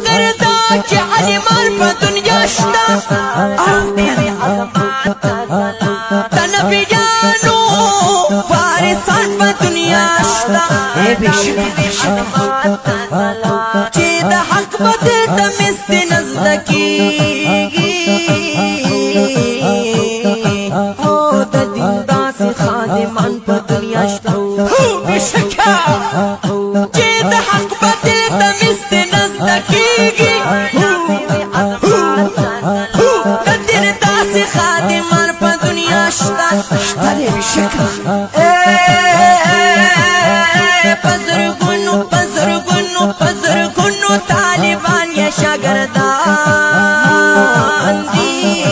کردا چې عالمان په دنیا شته د نبیانو وارثان په دنیا شته چې د حق بدل د مست نزد کیږي او د دین داسې خادمان په دنیا شته بشکا چې د حق بدل د مست نزد کیږي د دین داسې خادمان په دنیا شته بشکا پزرگونو طالبان یا شاگردان دی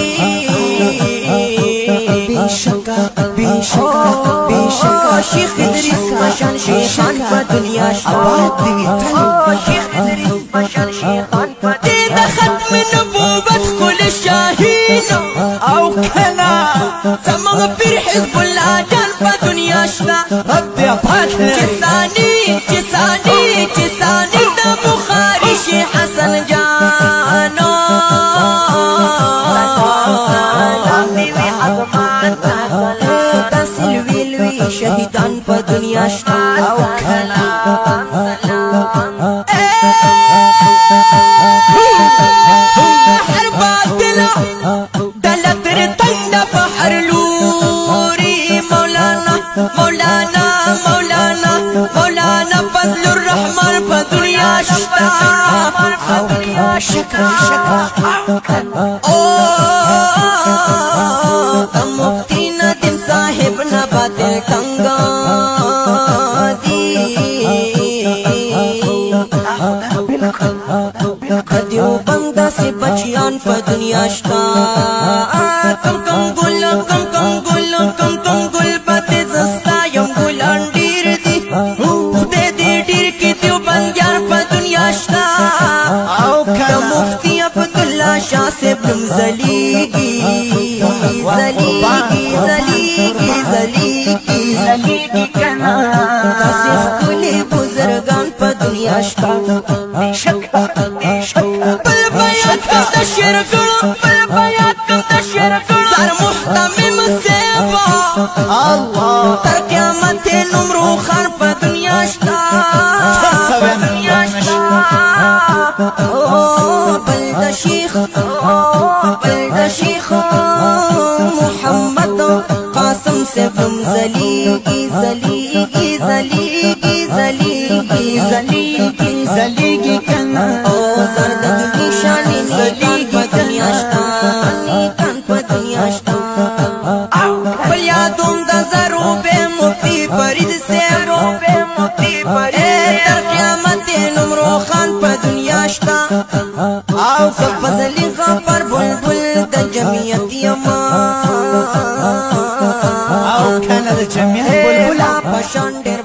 بیشکا شیخ ادریس مشان شیخان پا دنیا شتا شیخ ادریس مشان شیخان پا دید ختم نبوبت کل شاہین او کنا زمان پیر حزب اللہ جان پا دنیا شتا چسانی دا بخاری شیخ حسن جانو سلوی شهیدان پا دنیا شتا هر باطلا دلتر تنگ بحر لوری مولانا فضل الرحمن پا دنیا شتا مفتی ندیم صاحب نباتل تنگا دی دیو بندہ سے بچیان پا دنیا شتا کم گل باتے زستا یم گلان دیر دی خودے دی دیر کی دیو بندیار پا دنیا شتا مفتی عبداللہ شاہ سے بلم زلیگی کنا تاسیخ کلی بزرگان پا دنیا شتا بل بیات کم دا شرکن سر محتمم سیبا تر قیامت نمرو خان پا دنیا شتا بل دا شیخ محمد قاسم سے بم زلیگی کنا زردد کی شانی زلیگی دنیا شتا بل یادون دا ضروب مفتی فرید سے در قیامت نمرو خان پا دنیا شتا فضلی غفر بلبل دا جمعیت یما کانا دا جمعیت بلبلا پشان دیر